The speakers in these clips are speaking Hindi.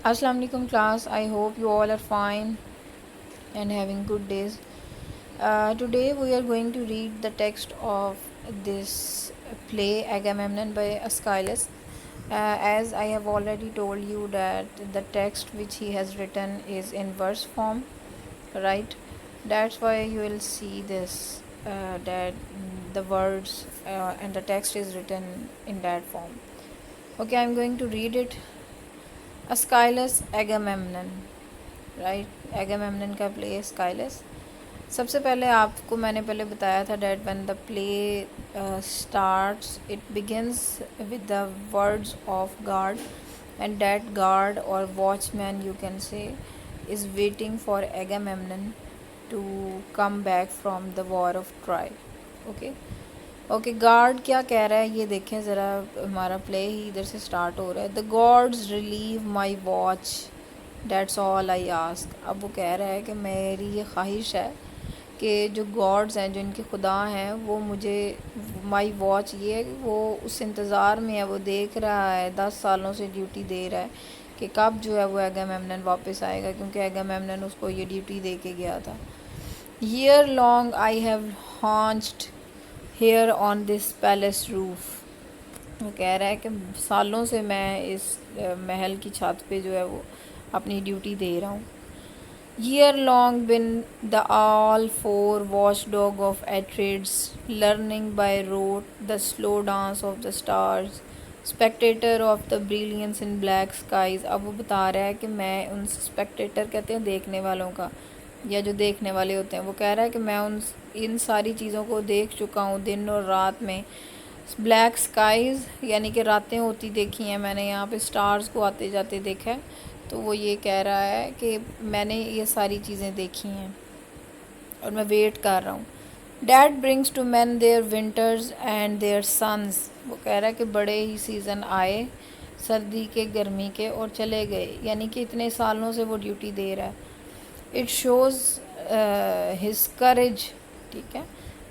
Assalamu alaikum class. I hope you all are fine and having good days. Today we are going to read the text of this play Agamemnon by Aeschylus. As I have already told you that the text which he has written is in verse form, right? That's why you will see this that the words and the text is written in that form. Okay, I'm going to read it. Aeschylus Agamemnon, right Agamemnon का प्ले स्काइलस. सबसे पहले आपको मैंने पहले बताया था that when the play starts it begins with the words of guard and that guard और watchman you can say is waiting for Agamemnon to come back from the war of Troy. Okay okay, guard क्या कह रहा है ये देखें ज़रा. हमारा प्ले ही इधर से स्टार्ट हो रहा है. The gods relieve my watch, that's all I ask. अब वो कह रहा है कि मेरी ये ख्वाहिश है कि जो गॉड्स हैं, जो इनके खुदा हैं, वो मुझे माई वॉच ये वो उस इंतज़ार में है, वो देख रहा है, 10 सालों से ड्यूटी दे रहा है कि कब जो है वो एगामेमनन वापस आएगा, क्योंकि एगामेमनन उसको ये ड्यूटी दे के गया था. Year long I have haunched here on this palace roof. वो कह रहा है कि सालों से मैं इस महल की छत पे जो है वो अपनी ड्यूटी दे रहा हूँ. Year long been the all four watch dog of Atreides, learning by rote the slow dance of the stars, spectator of the brilliance in black skies. अब वो बता रहा है कि मैं उन स्पेक्टेटर कहते हैं देखने वालों का, या जो देखने वाले होते हैं, वो कह रहा है कि मैं इन सारी चीज़ों को देख चुका हूँ दिन और रात में. ब्लैक स्काइज़ यानी कि रातें होती देखी हैं मैंने, यहाँ पे स्टार्स को आते जाते देखा है. तो वो ये कह रहा है कि मैंने ये सारी चीज़ें देखी हैं और मैं वेट कर रहा हूँ. That brings to man their winters and their suns. वो कह रहा है कि बड़े ही सीज़न आए, सर्दी के, गर्मी के, और चले गए, यानी कि इतने सालों से वो ड्यूटी दे रहा है. It shows his courage. ठीक है.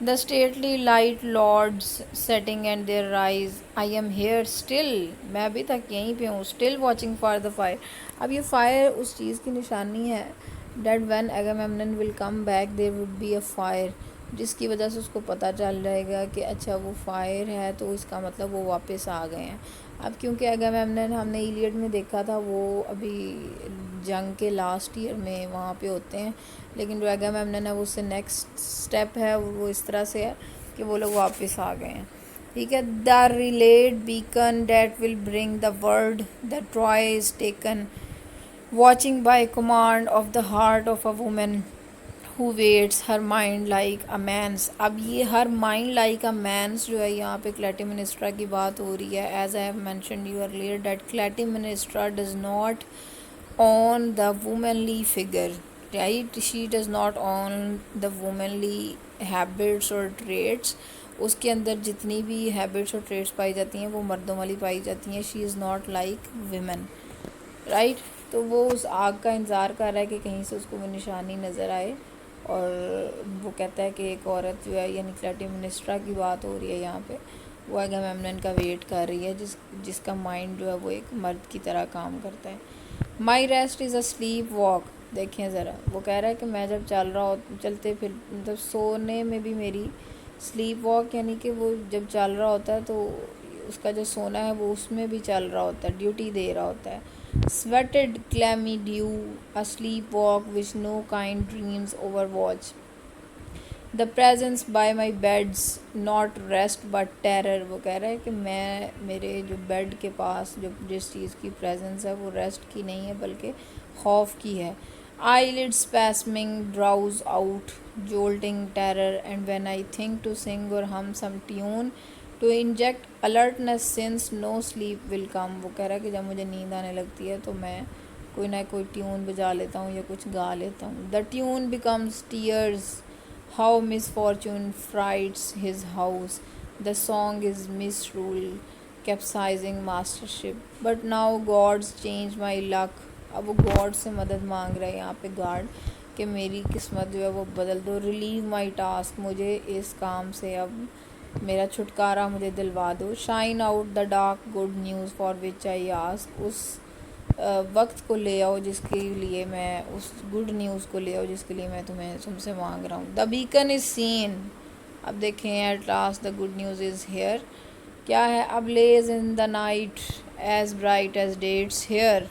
The stately light lords setting and their rise. I am here still, मैं अभी तक यहीं पे हूँ. Still watching for the fire. अब ये फायर उस चीज़ की निशानी है that when Agamemnon will come back there would be a fire, जिसकी वजह से उसको पता चल जाएगा कि अच्छा वो फायर है, तो इसका मतलब वो वापस आ गए हैं. अब क्योंकि एगामेमनन हमने इलियड में देखा था, वो अभी जंग के लास्ट ईयर में वहाँ पे होते हैं, लेकिन जो एगामेमनन है वो उससे नेक्स्ट स्टेप है, वो इस तरह से है कि वो लोग वापस आ गए हैं. ठीक है. The relayed beacon that will bring the word the Troy is taken, watching by command of the heart of a women who waits her mind like a man's. अब ये her mind like a man's जो है, यहाँ पे क्लैटिमिनिस्ट्रा की बात हो रही है. As I have mentioned you earlier that Clytemnestra does not own the womanly figure, right? She does not own the womanly habits or traits. उसके अंदर जितनी भी हैबिट्स और ट्रेड्स पाई जाती हैं वो मर्दों वाली पाई जाती हैं. She is not like women, right. तो वो उस आग का इंतज़ार कर रहा है कि कहीं से उसको वो निशानी नज़र आए, और वो कहता है कि एक औरत जो है, यानी क्लैटिमिनिस्ट्रा की बात हो रही है यहाँ पे, वो एगामेमनन का वेट कर रही है, जिसका माइंड जो है वो एक मर्द की तरह काम करता है. My rest is a sleep walk. देखें ज़रा, वो कह रहा है कि मैं जब चलते फिर मतलब सोने में भी मेरी स्लीप वॉक, यानी कि वो जब चल रहा होता है तो उसका जो सोना है वो उसमें भी चल रहा होता है, ड्यूटी दे रहा होता है. Sweated clammy dew, a sleep walk which no kind dreams over watch, the presence by my beds not rest but terror. वो कह रहा है कि मैं मेरे जो बेड के पास जो जिस चीज़ की प्रेजेंस है वो रेस्ट की नहीं है बल्कि खौफ की है. I lid spasming drowse out jolting terror, and when I think to sing or hum some tune to inject alertness since no sleep will come. वो कह रहा है कि जब मुझे नींद आने लगती है तो मैं कोई ना कोई ट्यून बजा लेता हूँ या कुछ गा लेता हूँ. The tune becomes tears, how misfortune frights his house. The song is misrule, capsizing mastership. But now gods change my luck. अब वो गॉड से मदद मांग रहे हैं यहाँ पे गार्ड कि मेरी किस्मत जो है वो बदल दो. रिलीव माई टास्क, मुझे इस काम से अब मेरा छुटकारा मुझे दिलवा दो. Shine out the dark good news for which I ask. उस वक्त को ले आओ जिसके लिए मैं उस गुड न्यूज़ को ले आओ जिसके लिए मैं तुम्हें तुमसे मांग रहा हूँ। द बीकन इज़ सीन, अब देखें at last the good news is here. क्या है? अब lays in the night as bright as dates here,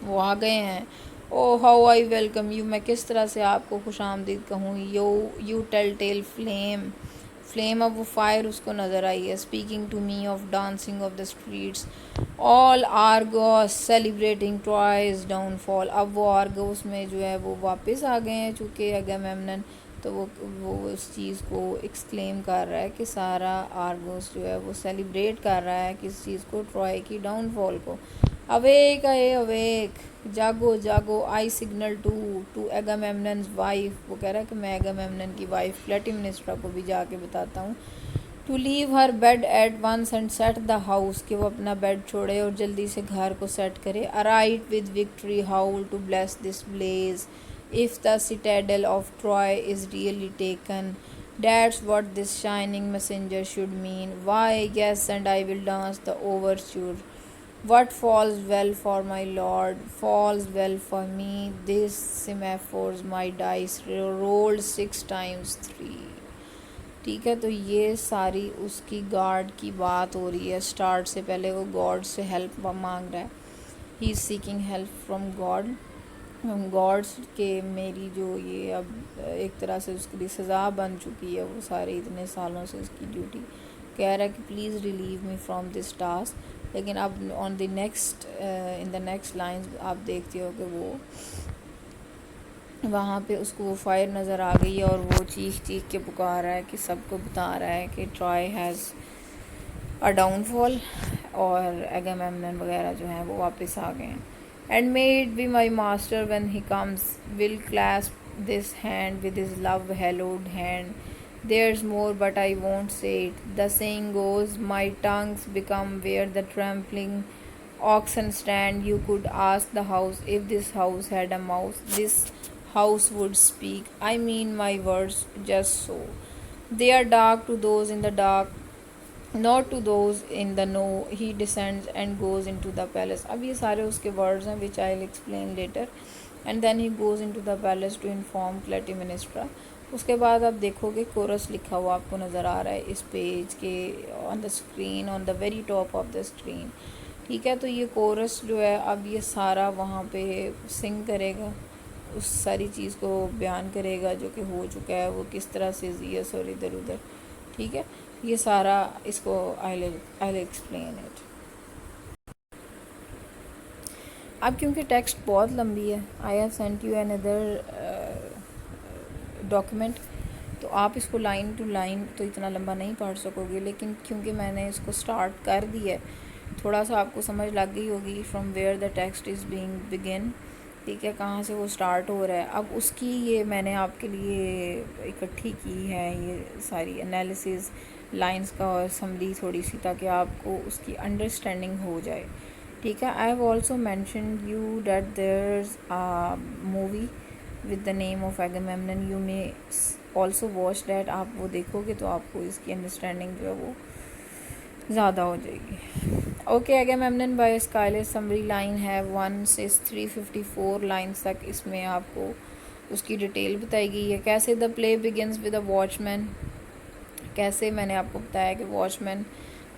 वो आ गए हैं। Oh how I welcome you, मैं किस तरह से आपको खुश आमदीद कहूँ। You tell tell flame, flame अब वो फायर उसको नज़र आई है। Speaking to me of dancing of the streets all Argos celebrating Troy's downfall. अब वो आर्गोस में जो है वो वापस आ गए हैं, चूँकि अगामेम्नन तो वो उस चीज़ को एक्सक्लेम कर रहा है कि सारा आर्गोस जो है वो सेलिब्रेट कर रहा है किस चीज़ को, ट्रॉय की डाउनफॉल को। अवेक आए अवेक, जागो जागो, आई सिग्नल टू एगामेम्नन्स वाइफ, वो कह रहा है कि मैं एगामेम्नन की वाइफ क्लिटेमनेस्ट्रा को भी जाके बताता हूँ to leave her bed at once and set the house, कि वो अपना बेड छोड़े और जल्दी से घर को सेट करे। Alright with victory howl to bless this blaze, if the citadel of Troy is really taken, that's what this shining messenger should mean. Why, yes, and I will dance the overture. What falls well for my lord falls well for me. This semaphores my dice rolled 6 times 3. ठीक है, तो ये सारी उसकी गॉड की बात हो रही है। स्टार्ट से पहले वो गॉड से हेल्प मांग रहा है। He is seeking help from God, gods के मेरी जो ये अब एक तरह से उसके लिए सज़ा बन चुकी है, वो सारे इतने सालों से उसकी ड्यूटी, कह रहा है कि please relieve me from this task. लेकिन अब on the next in the next lines आप देखते हो कि वो वहाँ पे उसको वो फायर नज़र आ गई है और वो चीख चीख के पुकार रहा है कि सबको बता रहा है कि ट्रॉय हैज़ अ डाउनफॉल, और एगामेम्नन वगैरह जो हैं वो वापस आ गए हैं। And may it be my master when he comes will clasp this hand with his love hallowed hand, there's more but I won't say it. The saying goes, my tongues become where the trampling oxen stand. You could ask the house if this house had a mouth. This house would speak. I mean my words just so. They are dark to those in the dark, not to those in the know. He descends and goes into the palace. अब ये सारे उसके words हैं which I'll explain later. And then he goes into the palace to inform Clytemnestra. उसके बाद आप देखोगे कोरस लिखा हुआ आपको नज़र आ रहा है इस पेज के on the screen, on the very top of the screen. ठीक है, तो ये कोरस जो है अब ये सारा वहाँ पे सिंग करेगा, उस सारी चीज़ को बयान करेगा जो कि हो चुका है, वो किस तरह से जियस और इधर उधर। ठीक है, ये सारा इसको आई एक्सप्लेन इट। अब क्योंकि टेक्स्ट बहुत लंबी है, I have sent you another document, तो आप इसको लाइन टू लाइन तो इतना लंबा नहीं पढ़ सकोगे, लेकिन क्योंकि मैंने इसको स्टार्ट कर दिया है, थोड़ा सा आपको समझ लग गई होगी from where the text is being begin. ठीक है, कहाँ से वो स्टार्ट हो रहा है। अब उसकी ये मैंने आपके लिए इकट्ठी की है ये सारी एनालिसिस लाइंस का और समरी थोड़ी सी, ताकि आपको उसकी अंडरस्टैंडिंग हो जाए। ठीक है, I have also mention you that there's a movie with the name of Agamemnon, you may also watch that. आप वो देखोगे तो आपको इसकी अंडरस्टैंडिंग जो है वो ज़्यादा हो जाएगी। ओके, एगामेम्नन बाय स्काइलस समरी लाइन है 1 से 354 लाइन्स तक, इसमें आपको उसकी डिटेल बताई गई है। कैसे the play begins with a watchman, कैसे मैंने आपको बताया कि वॉचमैन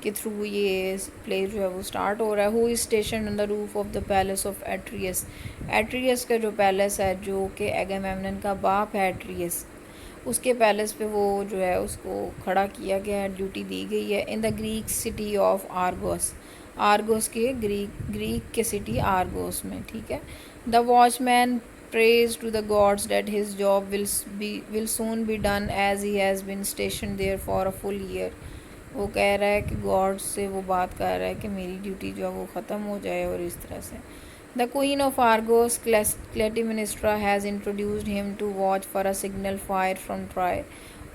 के थ्रू ये प्ले जो है वो स्टार्ट हो रहा है। Who is station on the roof of the palace of Atreus, Atreus का जो पैलेस है जो कि एगामेम्नन का बाप है एट्रियस, उसके पैलेस पे वो जो है उसको खड़ा किया गया है, ड्यूटी दी गई है। In the Greek city of Argos, Argos के ग्रीक के सिटी आर्गोस में। ठीक है, the watchman prays to the gods that his job will soon be done as he has been stationed there for a full year. वो कह रहा है कि गॉड से वो बात कर रहा है कि मेरी ड्यूटी जो है वो ख़त्म हो जाए, और इस तरह से। The queen of Argos Clytemnestra has introduced him to watch for a signal fire from Troy,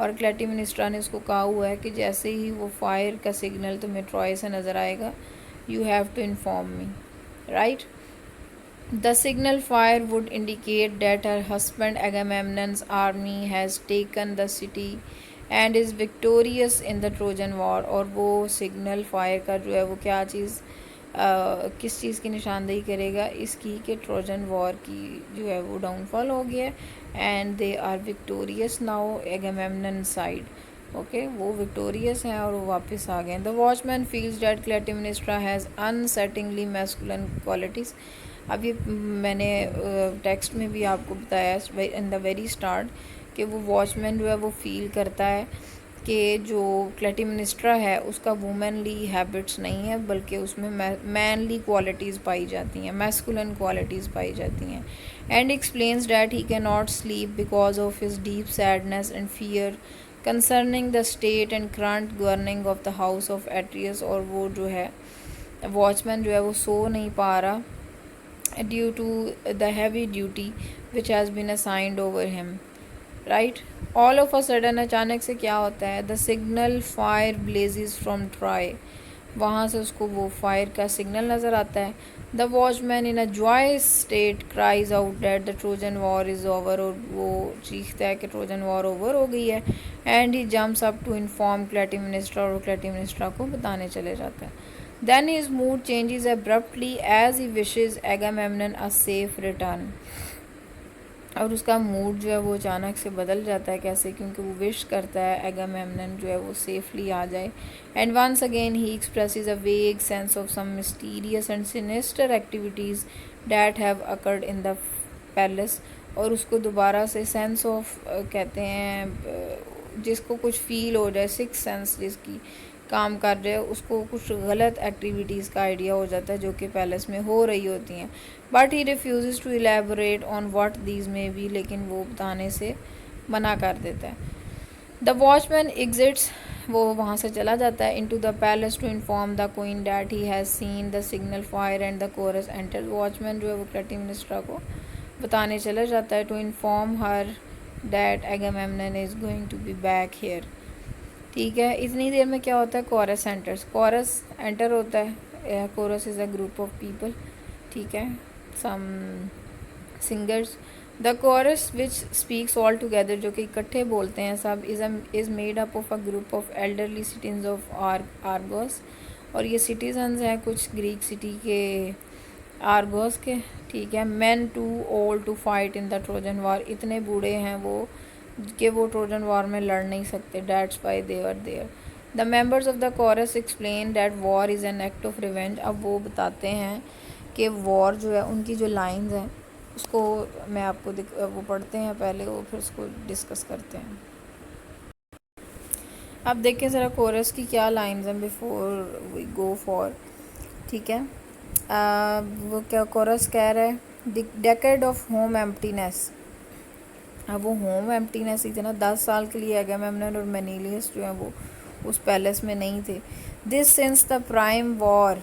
और क्लेटिमनेस्ट्रा ने उसको कहा हुआ है कि जैसे ही वो फायर का सिग्नल तुम्हें ट्रॉय से नज़र आएगा, you have to inform me, right. The signal fire would indicate that her husband Agamemnon's army has taken the city and is victorious in the Trojan War। और वो सिग्नल फायर का जो है वो क्या चीज़ किस चीज़ की निशानदेही करेगा, इसकी कि ट्रोजन वॉर की जो है वो डाउनफॉल हो गया and they are victorious now Agamemnon side. Okay, वो विक्टोरियस हैं और वो वापस आ गए। The watchman feels that Clytemnestra has unsettlingly masculine qualities. अब ये मैंने टेक्स्ट में भी आपको बताया इन द वेरी स्टार्ट कि वो वॉचमैन जो है वो फील करता है कि जो क्लैटेमनेस्ट्रा है उसका वुमेनली हैबिट्स नहीं है, बल्कि उसमें मैनली क्वालिटीज़ पाई जाती हैं, मैस्कुलिन क्वालिटीज़ पाई जाती हैं। And explains that he can not sleep because of his deep sadness and fear concerning the state and current governing of the house of Atreus. और वो जो है वॉचमैन जो है वो सो नहीं पा रहा due to the heavy duty which has been assigned over him. Right, all of a sudden अचानक से क्या होता है, the signal fire blazes from Troy, वहाँ से उसको वो फायर का सिग्नल नज़र आता है। The watchman in a joyous state cries out that the Trojan war is over, और वो चीखता है कि ट्रोजन वॉर ओवर हो गई है। And he jumps up to inform Clytemnestra, और क्लैटेमनेस्ट्रा को बताने चले जाता है। Then his mood changes abruptly as he wishes Agamemnon a safe return, और उसका मूड जो है वो अचानक से बदल जाता है। कैसे? क्योंकि वो विश करता है एगामेम्नन जो है वो सेफली आ जाए। And once again he expresses a vague sense of some mysterious and sinister activities that have occurred in the palace, और उसको दोबारा से सेंस ऑफ कहते हैं जिसको कुछ फील हो जाए, सिक्स सेंस जिसकी काम कर रहे हो, उसको कुछ गलत एक्टिविटीज़ का आइडिया हो जाता है जो कि पैलेस में हो रही होती हैं। But he refuse to elaborate on what these may be, लेकिन वो बताने से मना कर देता है। द वॉचमैन एग्जिट्स, वो वहाँ से चला जाता है into the palace to inform the queen that he has seen the signal fire and the chorus enter. Watchman जो है वो क्लैटेमनेस्ट्रा को बताने चला जाता है to inform her that Agamemnon is going to be back here. ठीक है, इतनी देर में क्या होता है, कोरस एंटर्स, कोरस एंटर होता है। Chorus is a group of people, ठीक है, some singers. The chorus which speaks all together, जो कि इकट्ठे बोलते हैं सब, is made up of a group of elderly citizen of Argos, और ये सिटीजन्स हैं कुछ ग्रीक सिटी के, आर्गोस के, ठीक है। Man too old to fight in the Trojan war, इतने बूढ़े हैं वो कि वो ट्रोजन वॉर में लड़ नहीं सकते, that's why they are there. The members of the chorus explain that war is an act of revenge. अब वो बताते हैं कि वॉर जो है, उनकी जो लाइंस हैं उसको मैं आपको वो पढ़ते हैं पहले, वो फिर उसको डिस्कस करते हैं। अब देखें ज़रा कोरस की क्या लाइंस हैं बिफोर वी गो फॉर, ठीक है। वो क्या कोरस कह रहा है, डेकेड ऑफ होम एम्प्टीनेस। अब वो होम एम्प्टीनेस ही थे ना, 10 साल के लिए एगामेम्नन और मेनिलियस जो है वो उस पैलेस में नहीं थे। This since the prime war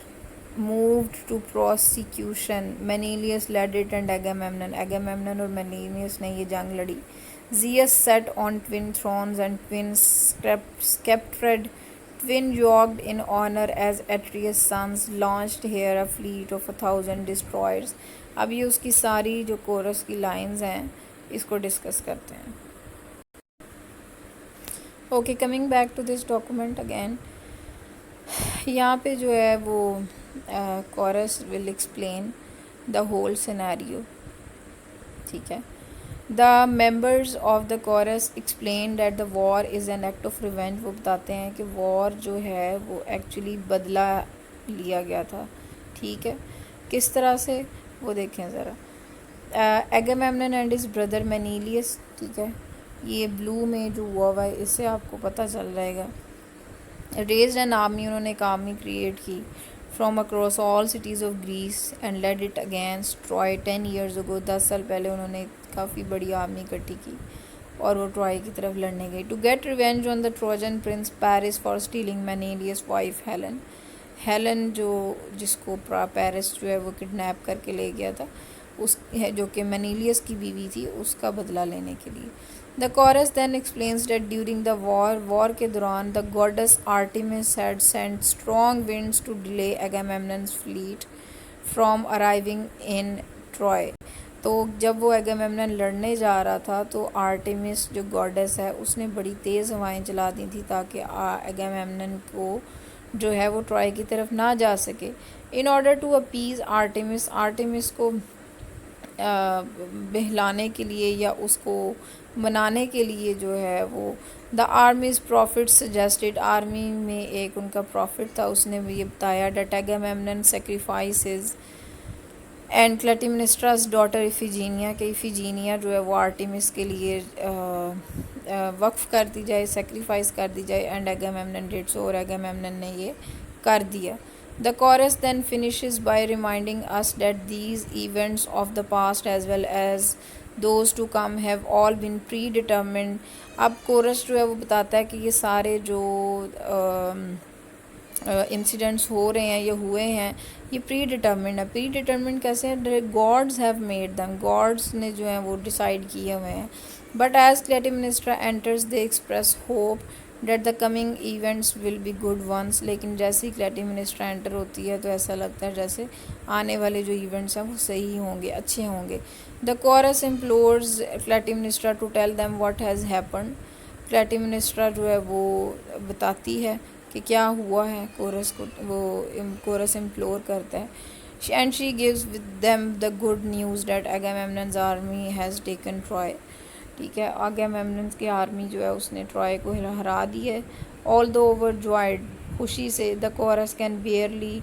moved to prosecution, Menelaus led it and Agamemnon और मेनिलियस ने ये जंग लड़ी। Zeus set on twin thrones and twin sceptred, twin yoked in honor as Atreus' sons, launched here a fleet of 1,000 destroyers। अब ये उसकी सारी जो कोरस की लाइंस हैं इसको डिस्कस करते हैं। Okay, coming back to this document again, यहाँ पे जो है वो chorus will explain the whole scenario, ठीक है। The members of the chorus explain that the war is an act of revenge. वो बताते हैं कि वॉर जो है वो एक्चुअली बदला लिया गया था, ठीक है। किस तरह से, वो देखें ज़रा। एगामेम्नन एंड हिज ब्रदर मेनिलियस, ठीक है, ये ब्लू में जो हुआ हुआ है इससे आपको पता चल जाएगा। रेज्ड एन आर्मी, उन्होंने एक आर्मी क्रिएट की from across all cities of Greece and led it against Troy 10 years ago। 10 साल पहले उन्होंने काफ़ी बड़ी आर्मी इकट्ठी की और वो ट्रॉय की तरफ लड़ने गई। To get revenge on the Trojan prince Paris for stealing Menelaus wife Helen. Helen जो जिसको पेरिस जो है वो किडनैप करके ले गया था, उस जो कि मेनिलियस की बीवी थी, उसका बदला लेने के लिए। The chorus then explains that during the war के दौरान the goddess Artemis had sent strong winds to delay Agamemnon's fleet from arriving in Troy. तो जब वो एगामेम्नन लड़ने जा रहा था तो आर्टेमिस जो गॉडेस है उसने बड़ी तेज़ हवाएं चला दी थी ताकि एगामेम्नन को जो है वो ट्रॉय की तरफ ना जा सके। In order to appease Artemis, Artemis को बहलाने के लिए या उसको मनाने के लिए जो है वो the armies profit suggested, army में एक उनका प्रॉफिट था, उसने ये बताया डेट एगामेमनन सेक्रीफाइसेस एंड क्लैटिमनेस्ट्रास डॉटर इफिजीनिया के, इफिजीनिया जो है वो आर्टेमिस के लिए वक्फ कर दी जाए, सेक्रीफाइस कर दी जाए, एंड एगामेमनन डिड सो, और एगामेमनन ने ये कर दिया. The chorus then finishes by reminding us that these events of the past as well as those to come have all been predetermined. अब कोरस जो है वो बताता है कि ये सारे जो इंसिडेंट्स हो रहे हैं, ये हुए हैं, ये प्री डिटर्मिंड है. प्री डिटर्मिंड कैसे है? Gods have made them, gods ने जो है वो डिसाइड किए हुए हैं. But as Clytemnestra enters they express hope that the coming events will be good ones. लेकिन जैसे ही क्लैटिमनेस्ट्रा एंटर होती है तो ऐसा लगता है जैसे आने वाले जो इवेंट्स हैं वो सही होंगे, अच्छे होंगे. The chorus implores Clytemnestra to tell them what has happened. Clytemnestra जो है वो बताती है कि क्या हुआ है, कोरस को वो कोरस इम्प्लोर करता है. And she gives with them the good news that Agamemnon's army has taken Troy. ठीक है, एगामेमनन्स की आर्मी जो है उसने ट्रॉय को हरा दी है. ऑल दो ओवरजॉयड, खुशी से, the chorus can barely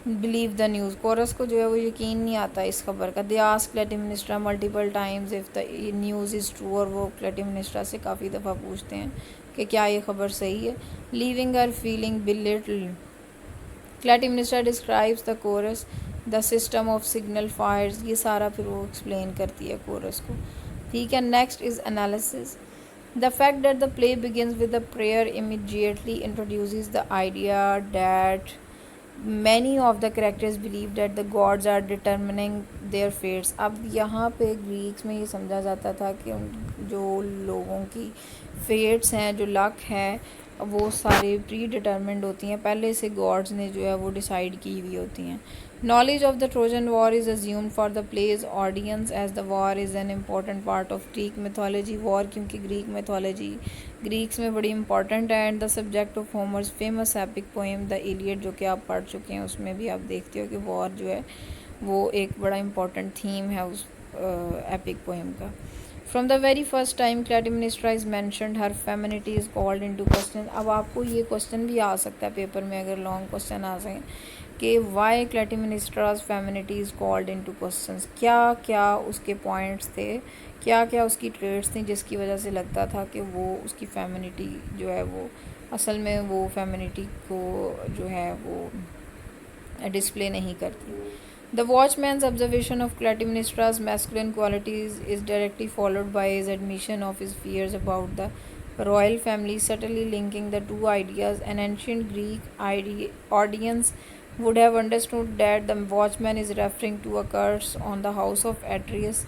believe the news, chorus को जो है वो यकीन नहीं आता इस खबर का. They ask Clytemnestra multiple times if the news is true, और वो क्लैटिमनेस्ट्रा से काफ़ी दफ़ा पूछते हैं कि क्या ये खबर सही है. Leaving her feeling belittled, Clytemnestra describes the chorus the system of signal fires. ये सारा फिर वो एक्सप्लेन करती है कोरस को. ठीक है, next is analysis. The fact that the play begins with a prayer immediately introduces the idea that many of the characters believe that the gods are determining their fates. अब यहाँ पे ग्रीक्स में ये समझा जाता था कि जो लोगों की फेट्स हैं, जो लक है, वो सारे प्री डिटर्मिंड होती हैं, पहले से गॉड्स ने जो है वो डिसाइड की हुई होती हैं. Knowledge of the Trojan War is assumed for the play's audience as the war is an important part of Greek mythology. War क्योंकि Greek mythology ग्रीक्स में बड़ी important है, and the subject of Homer's famous epic poem The Iliad, जो कि आप पढ़ चुके हैं, उसमें भी आप देखते हो कि war जो है वो एक बड़ा important theme है उस epic poem का. From the very first time Clytemnestra is mentioned, her femininity is called into question. अब आपको ये क्वेश्चन भी आ सकता है पेपर में, अगर लॉन्ग क्वेश्चन आ सकें कि why Clytemnestra's femininity is called into questions. क्या क्या उसके पॉइंट्स थे, क्या क्या उसकी ट्रेड्स थी जिसकी वजह से लगता था कि वो उसकी फेमिनिटी जो है वो असल में वो फेमिनिटी को जो है वो डिस्प्ले नहीं करती. The watchman's observation of Clytemnestra's masculine qualities is directly followed by his admission of his fears about the royal family, subtly linking the two ideas. An ancient Greek audience would have understood that the watchman is referring to a curse on the house of Atreus.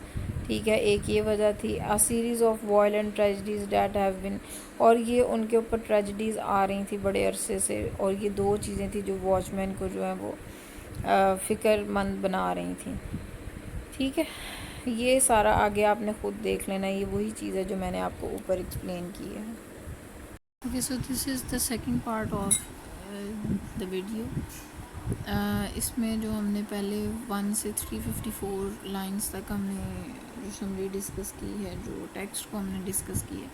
ठीक है, एक ये वजह थी. a series of violent tragedies that have been, और ये उनके ऊपर ट्रेजिडीज़ आ रही थी बड़े अरसे से, और ये दो चीज़ें थी जो वॉचमैन को जो है वो फ़िक्रमंद बना रही थी. ठीक है, ये सारा आगे आपने ख़ुद देख लेना, ये वही चीज़ है जो मैंने आपको ऊपर एक्सप्लेन की है. Okay, so this is the second part of the video. इसमें जो हमने पहले 1 से 354 लाइंस तक हमने जो समरी डिस्कस की है, जो टेक्स्ट को हमने डिस्कस की है,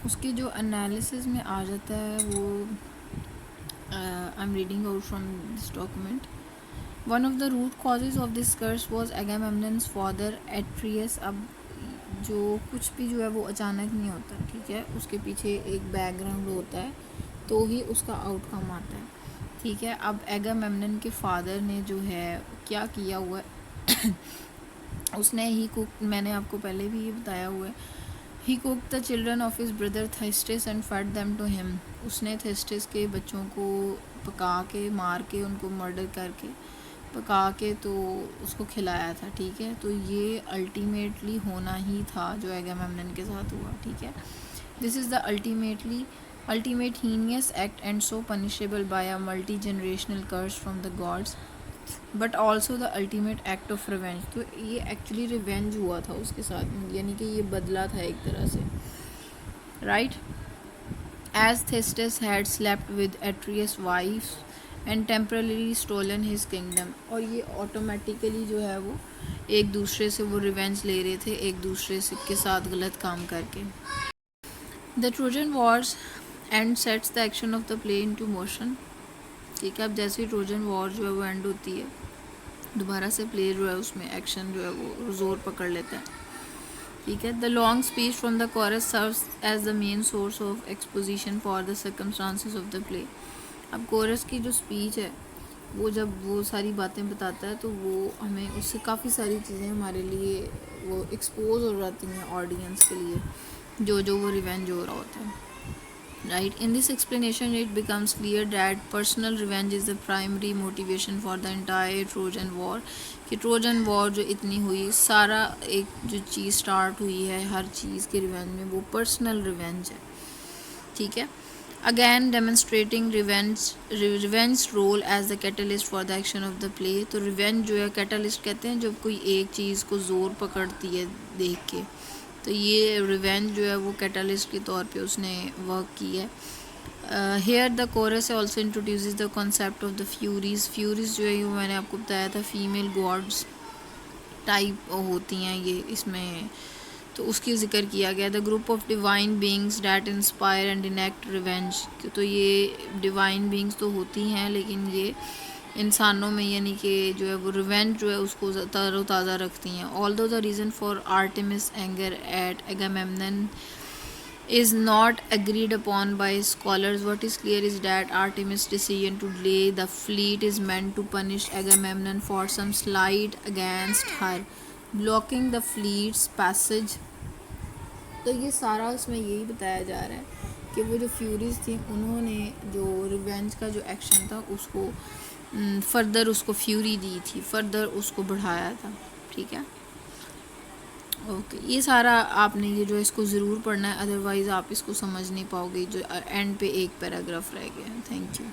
उसके जो एनालिसिस में आ जाता है वो I am reading out from this document. One of the root causes of this curse was Agamemnon's father Atreus. अब जो कुछ भी जो है वो अचानक नहीं होता, ठीक है, उसके पीछे एक बैकग्राउंड होता है तो ही उसका आउटकम आता है. ठीक है, अब एगामेमनन के फादर ने जो है क्या किया हुआ है उसने ही कुक, मैंने आपको पहले भी ये बताया हुआ है, he cook the children of his brother Thyestes and fed them to him. उसने थेस्टिस के बच्चों को पका के, मार के, उनको मर्डर करके पका के तो उसको खिलाया था. ठीक है, तो ये अल्टीमेटली होना ही था जो एगामेमनन के साथ हुआ. ठीक है, this is the ultimate heinous act and so punishable by a multi generational curse from the gods, but also the ultimate act of revenge. तो ये एक्चुअली रिवेंज हुआ था उसके साथ, यानी कि ये बदला था एक तरह से, right. As Thyestes had slept with Atreus wife and temporarily stolen his kingdom. और ये ऑटोमेटिकली जो है वो एक दूसरे से वो रिवेंज ले रहे थे, एक दूसरे से के साथ गलत काम करके। The Trojan Wars and sets the action of the play into motion. ठीक है, अब जैसे ही ट्रोजन वॉर जो है वो एंड होती है, दोबारा से प्ले जो है उसमें एक्शन जो है वो जोर पकड़ लेता है। ठीक है, the long speech from the chorus serves as the main source of exposition for the circumstances of the play. अब कोरस की जो स्पीच है वो जब वो सारी बातें बताता है तो वो हमें उससे काफ़ी सारी चीज़ें हमारे लिए वो एक्सपोज हो जाती हैं ऑडियंस के लिए, जो जो वो रिवेंज हो रहा होता है। Right, in this explanation it becomes clear that personal revenge is the primary motivation for the entire Trojan War। कि ट्रोजन वॉर जो इतनी हुई, सारा एक जो चीज़ स्टार्ट हुई है हर चीज़ के रिवेंज में, वो पर्सनल रिवेंज है। ठीक है, again demonstrating revenge role as the catalyst for the action of the play. तो रिवेंज जो है कैटलिस्ट कहते हैं जब कोई एक चीज़ को ज़ोर पकड़ती है देख के, तो ये रिवेंज जो है वो कैटलिस्ट के तौर पे उसने वर्क की है। Here the chorus also introduces the concept of the Furies. Furies जो है वो मैंने आपको बताया था फीमेल गॉड्स टाइप होती हैं ये इसमें, तो उसकी जिक्र किया गया। The group of divine beings that inspire and enact revenge. तो ये डिवाइन बींग्स तो होती हैं लेकिन ये इंसानों में यानी कि जो है वो रिवेंज जो है उसको तरोताज़ा रखती हैं। Although the reason for Artemis anger at Agamemnon is not agreed upon by scholars, what is clear is that Artemis' decision to delay the fleet is meant to punish Agamemnon for some slight against her, blocking the fleet's passage। तो ये सारा उसमें यही बताया जा रहा है कि वो जो फ्यूरीज थी उन्होंने जो रिवेंज का जो एक्शन था उसको फर्दर उसको फ्यूरी दी थी, फर्दर उसको बढ़ाया था। ठीक है, ओके, ये सारा आपने ये जो इसको ज़रूर पढ़ना है, अदरवाइज़ आप इसको समझ नहीं पाओगे, जो एंड पे एक पैराग्राफ रह गया है। Thank you.